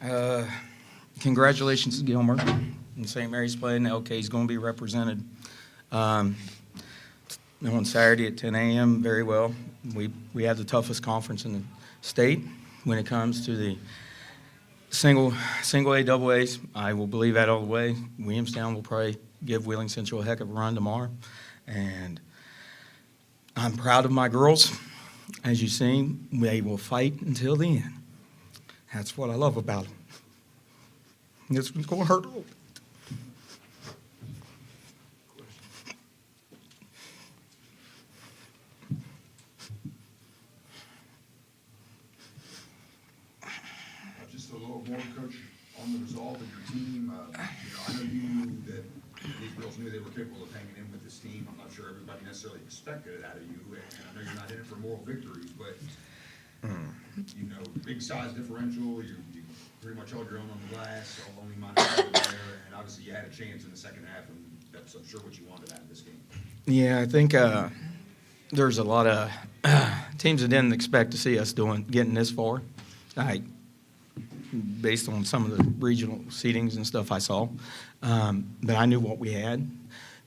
Uh, Congratulations to Gilmer and St. Mary's playing. LK is going to be represented um, on Saturday at 10 a.m. very well. We have the toughest conference in the state when it comes to the single A, double A's. I will believe that all the way. Williamstown will probably give Wheeling Central a heck of a run tomorrow. And I'm proud of my girls. As you've seen, they will fight until the end. That's what I love about them. This one's going to hurt a little bit. Just a little more, Coach, on the resolve of your team. I know you knew that these girls knew they were capable of hanging in with this team. I'm not sure everybody necessarily expected it out of you, and I know you're not in it for moral victories, but big size differential. You pretty much held your own on the glass. Only minus one there, and obviously you had a chance in the second half, and that's I'm sure what you wanted out of this game. Yeah, I think there's a lot of teams that didn't expect to see us getting this far. Based on some of the regional seedings and stuff I saw. But I knew what we had.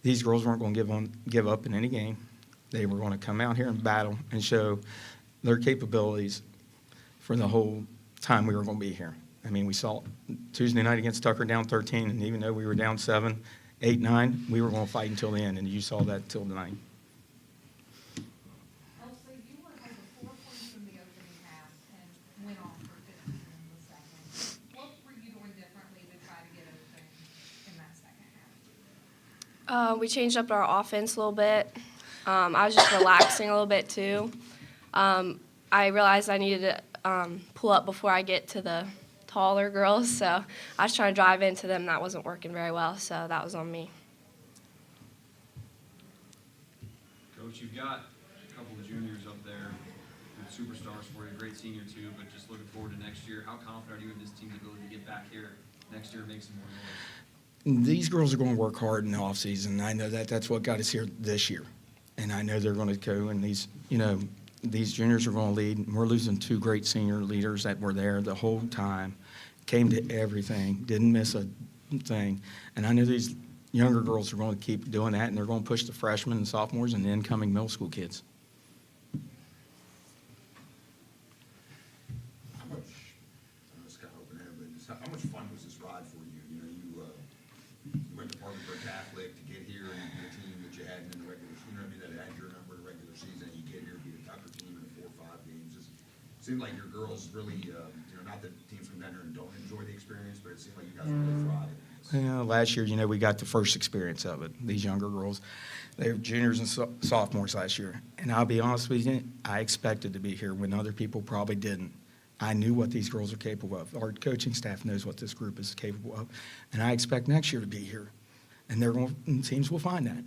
These girls weren't going to give up in any game. They were going to come out here and battle and show their capabilities for the whole time we were going to be here. I mean, we saw Tuesday night against Tucker down 13, and even though we were down 7, 8, 9, we were going to fight until the end, and you saw that till tonight. We changed up our offense a little bit. I was just relaxing a little bit too. I realized I needed to pull up before I get to the taller girls, so I was trying to drive into them. That wasn't working very well, so that was on me. Coach, you've got a couple of juniors up there with superstars for you, great senior too, but just looking forward to next year. How confident are you in this team's ability to get back here next year and make some more noise? These girls are going to work hard in the offseason. I know that's what got us here this year. And I know they're going to go, and these juniors are going to lead. We're losing 2 great senior leaders that were there the whole time, came to everything, didn't miss a thing. And I know these younger girls are going to keep doing that, and they're going to push the freshmen and sophomores and the incoming middle school kids. How much fun was this ride for you? You went to Parkersburg Catholic to get here and beat a team that you hadn't in the regular season. That had your number in the regular season. You get here, beat a Tucker team in 4 or 5 games. It seemed like your girls really, not that teams come down here and don't enjoy the experience, but it seemed like you guys really thrived. Yeah, last year, we got the first experience of it. These younger girls, they were juniors and sophomores last year. And I'll be honest with you, I expected to be here when other people probably didn't. I knew what these girls are capable of. Our coaching staff knows what this group is capable of. And I expect next year to be here. And teams will find that. In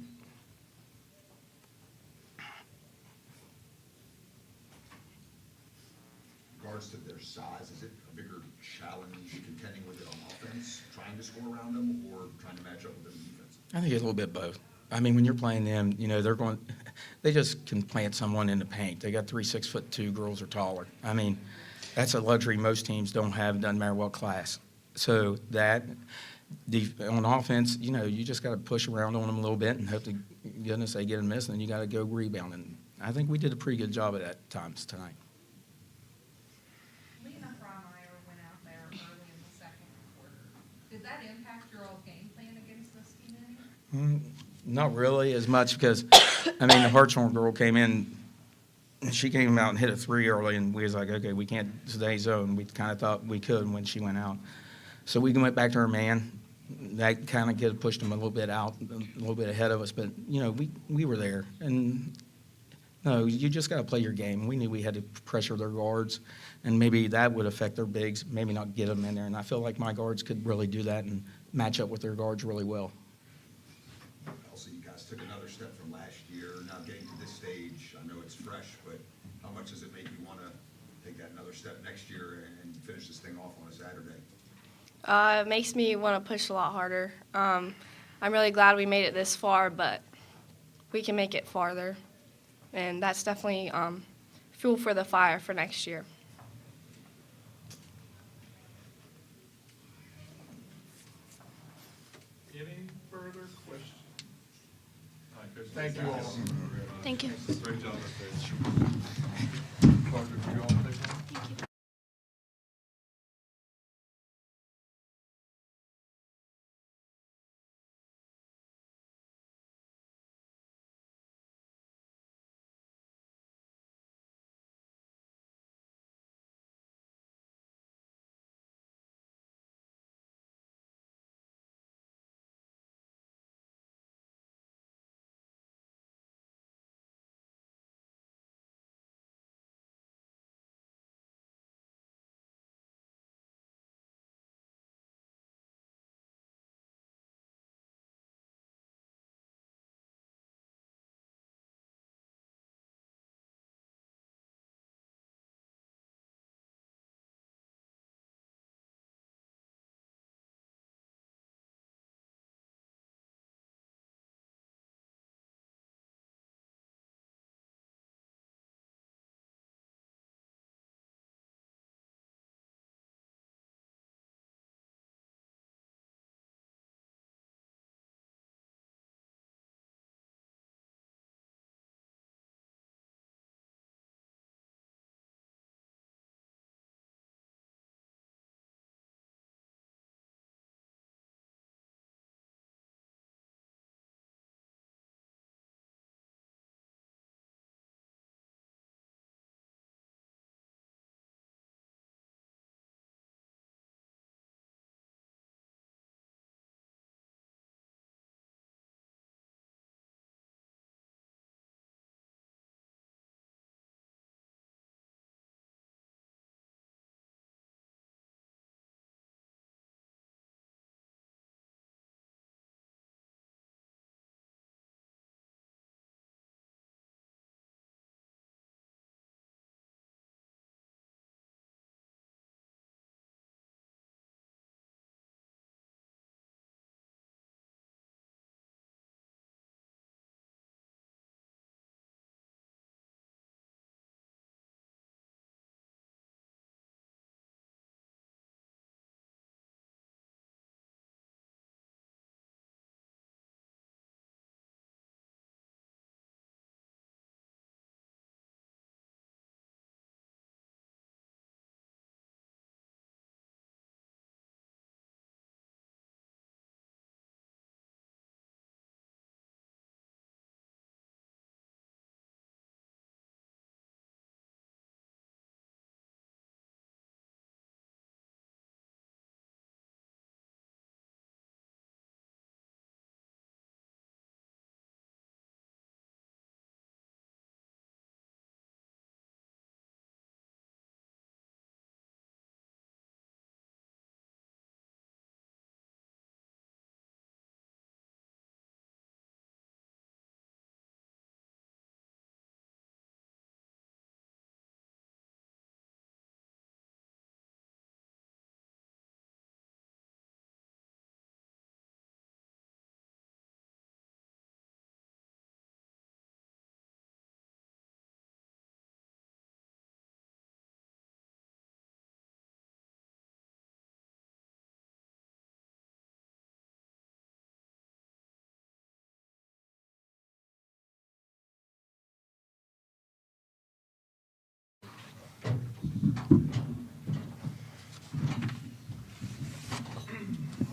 regards to their size, is it a bigger challenge contending with it on offense, trying to score around them, or trying to match up with them in defense? I think it's a little bit both. I mean, when you're playing them, they just can plant someone in the paint. They got 3 6'2" girls or taller. I mean, that's a luxury most teams don't have, doesn't matter what class. So that, on offense, you just got to push around on them a little bit and hope to goodness they get a miss, and then you got to go rebound. And I think we did a pretty good job of that at times tonight. Lena Freimeyer went out there early in the second quarter. Did that impact your old game plan against this team any? Not really as much because, the Hartshorn girl came in. She came out and hit a 3 early, and we was like, okay, we can't stay zone. We kind of thought we could when she went out. So we went back to our man. That kind of pushed them a little bit out, a little bit ahead of us. But, we were there. And, no, you just got to play your game. We knew we had to pressure their guards, and maybe that would affect their bigs, maybe not get them in there. And I feel like my guards could really do that and match up with their guards really well. Also, you guys took another step from last year, now getting to this stage. I know it's fresh, but how much does it make you want to take that another step next year and finish this thing off on a Saturday? It makes me want to push a lot harder. I'm really glad we made it this far, but we can make it farther. And that's definitely fuel for the fire for next year. Thank you all. Thank you. Great job, Parker, could you all take one?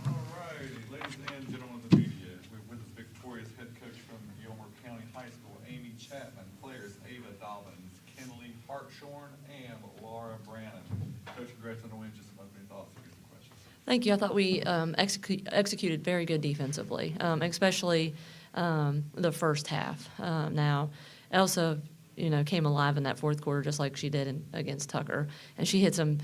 All righty, ladies and gentlemen of the media, we're with the victorious head coach from Gilmer County High School, Amy Chapman, players Ava Dobbins, Kenley Hartshorn, and Laura Brannon. Coach, congrats on the win. Just some opening thoughts, and some questions. Thank you. I thought we executed very good defensively, especially the first half. Now, Elsa, came alive in that fourth quarter just like she did against Tucker, and she hit some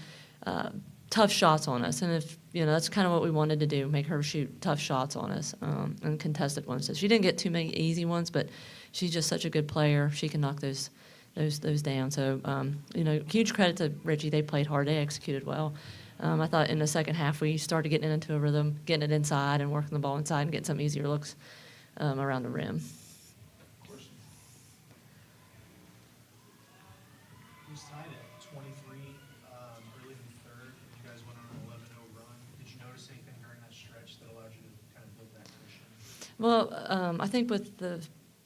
tough shots on us. And if that's kind of what we wanted to do, make her shoot tough shots on us and contested ones. So she didn't get too many easy ones, but she's just such a good player. She can knock those down. So huge credit to Ritchie. They played hard. They executed well. I thought in the second half we started getting into a rhythm, getting it inside and working the ball inside and getting some easier looks around the rim. It was tied at 23 early in the third. You guys went on an 11-0 run. Did you notice anything during that stretch that allowed you to kind of build that cushion? Well, I think with the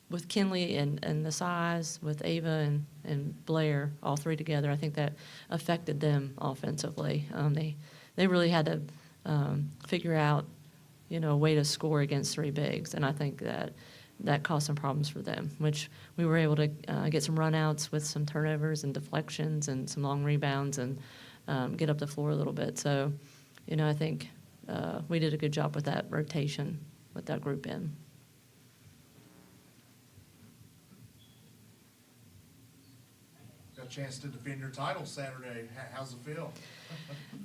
with Kinley and the size, with Ava and Blair, all three together, I think that affected them offensively. They really had to figure out, a way to score against three bigs, and I think that caused some problems for them, which we were able to get some runouts with some turnovers and deflections and some long rebounds and get up the floor a little bit. So, I think we did a good job with that rotation with that group in. Got a chance to defend your title Saturday. How's it feel?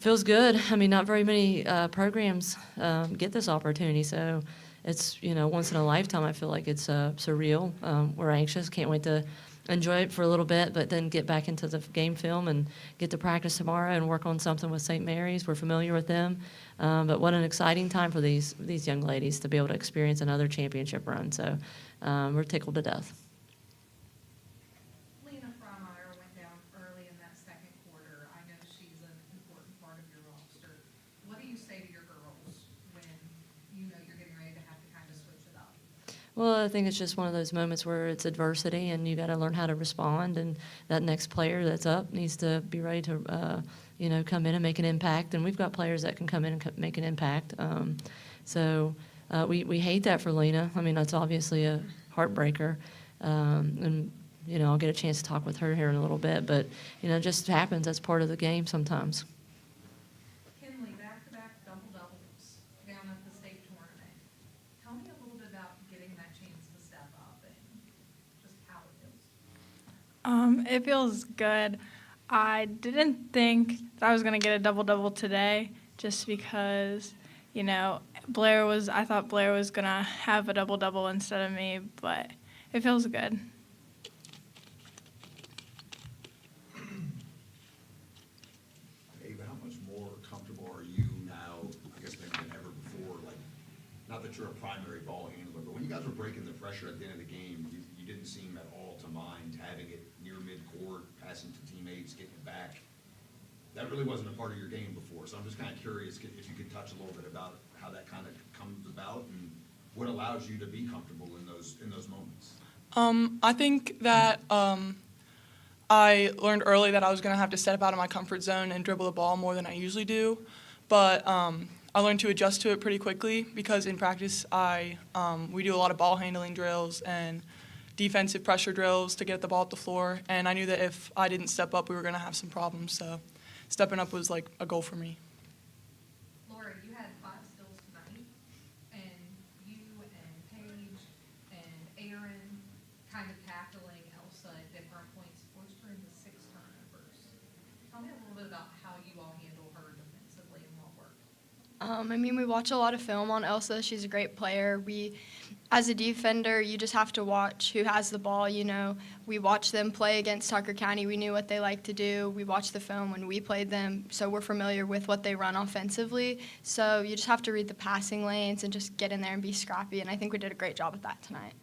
Feels good. I mean, not very many programs get this opportunity, so it's, once in a lifetime. I feel like it's surreal. We're anxious, can't wait to enjoy it for a little bit, but then get back into the game film and get to practice tomorrow and work on something with St. Mary's. We're familiar with them, but what an exciting time for these young ladies to be able to experience another championship run. So we're tickled to death. Lena Fromeyer went down early in that second quarter. I know she's an important part of your roster. What do you say to your girls when you know you're getting ready to have to kind of switch it up? Well, I think it's just one of those moments where it's adversity and you got to learn how to respond, and that next player that's up needs to be ready to, come in and make an impact. And we've got players that can come in and make an impact. So we hate that for Lena. I mean, that's obviously a heartbreaker. And, I'll get a chance to talk with her here in a little bit. But, it just happens. That's part of the game sometimes. Kinley, back-to-back double-doubles down at the state tournament. Tell me a little bit about getting that chance to step up and just how it feels. It feels good. I didn't think that I was going to get a double-double today just because, I thought Blair was going to have a double-double instead of me, but it feels good. Ava, how much more comfortable are you now, I guess maybe than ever before? Like, not that you're a primary ball handler, but when you guys were breaking the pressure at the end of the game, you didn't seem at all to mind having it near midcourt, passing to teammates, getting it back. That really wasn't a part of your game before, so I'm just kind of curious if you could touch a little bit about how that kind of comes about and what allows you to be comfortable in those moments. I think that I learned early that I was going to have to step out of my comfort zone and dribble the ball more than I usually do, but I learned to adjust to it pretty quickly because in practice we do a lot of ball handling drills and defensive pressure drills to get the ball at the floor, and I knew that if I didn't step up, we were going to have some problems, so stepping up was like a goal for me. Laura, you had 5 steals tonight, and you and Paige and Aaron kind of tackling Elsa at different points forced her into 6 turnovers. Tell me a little bit about how you all handle her defensively and what worked. We watch a lot of film on Elsa. She's a great player. As a defender, you just have to watch who has the ball, We watched them play against Tucker County. We knew what they like to do. We watched the film when we played them, so we're familiar with what they run offensively. So you just have to read the passing lanes and just get in there and be scrappy, and I think we did a great job with that tonight.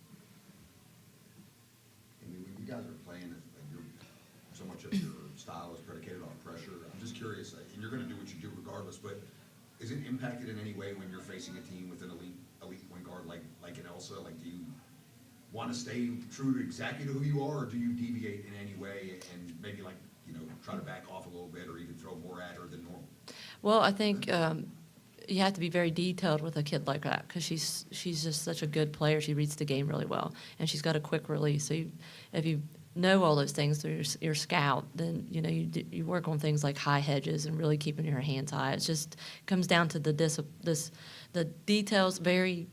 I mean, when you guys are playing, so much of your style is predicated on pressure. I'm just curious, and you're going to do what you do regardless, but is it impacted in any way when you're facing a team with an elite point guard like an Elsa? Like, do you want to stay true to exactly who you are, or do you deviate in any way and maybe try to back off a little bit or even throw more at her than normal? Well, I think you have to be very detailed with a kid like that because she's just such a good player. She reads the game really well, and she's got a quick release. So if you know all those things through your scout, then you work on things like high hedges and really keeping your hands high. It just comes down to the details, very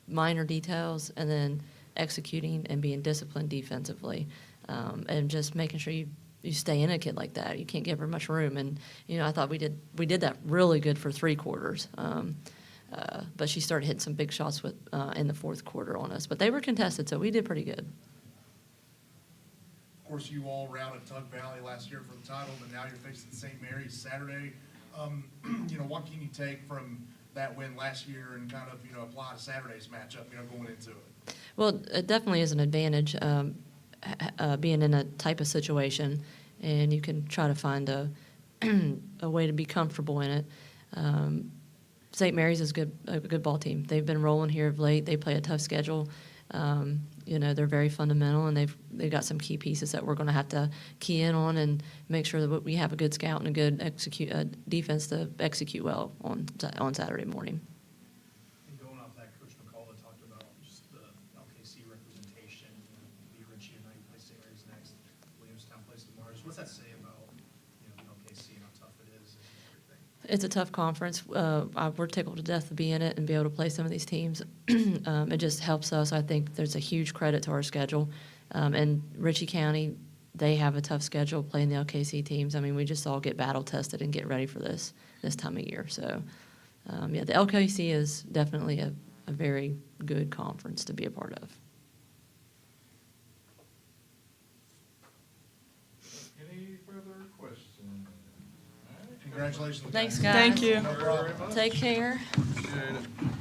minor details, and then executing and being disciplined defensively, and just making sure you stay in a kid like that. You can't give her much room, and I thought we did that really good for 3 quarters. But she started hitting some big shots in the 4th quarter on us, but they were contested, so we did pretty good. Of course, you all routed Tug Valley last year for the title, but now you're facing St. Mary's Saturday. What can you take from that win last year and kind of, apply to Saturday's matchup, going into it? Well, it definitely is an advantage being in a type of situation, and you can try to find a way to be comfortable in it. St. Mary's is a good ball team. They've been rolling here of late. They play a tough schedule, You know, they're very fundamental, and they've got some key pieces that we're going to have to key in on and make sure that we have a good scout and a good defense to execute well on Saturday morning. And going off that, Coach McCullough talked about just the LKC representation, beat Ritchie and now you play St. Mary's next, Williamstown plays tomorrow. Just what's that say about, LKC and how tough it is and everything? It's a tough conference. We're tickled to death to be in it and be able to play some of these teams. It just helps us. I think there's a huge credit to our schedule. And Ritchie County, they have a tough schedule playing the LKC teams. I mean, we just all get battle tested and get ready for this time of year. So, yeah, the LKC is definitely a very good conference to be a part of. Any further questions? All right. Congratulations. Thanks, guys. guys. Thank you. No problem. Take care. Appreciate it.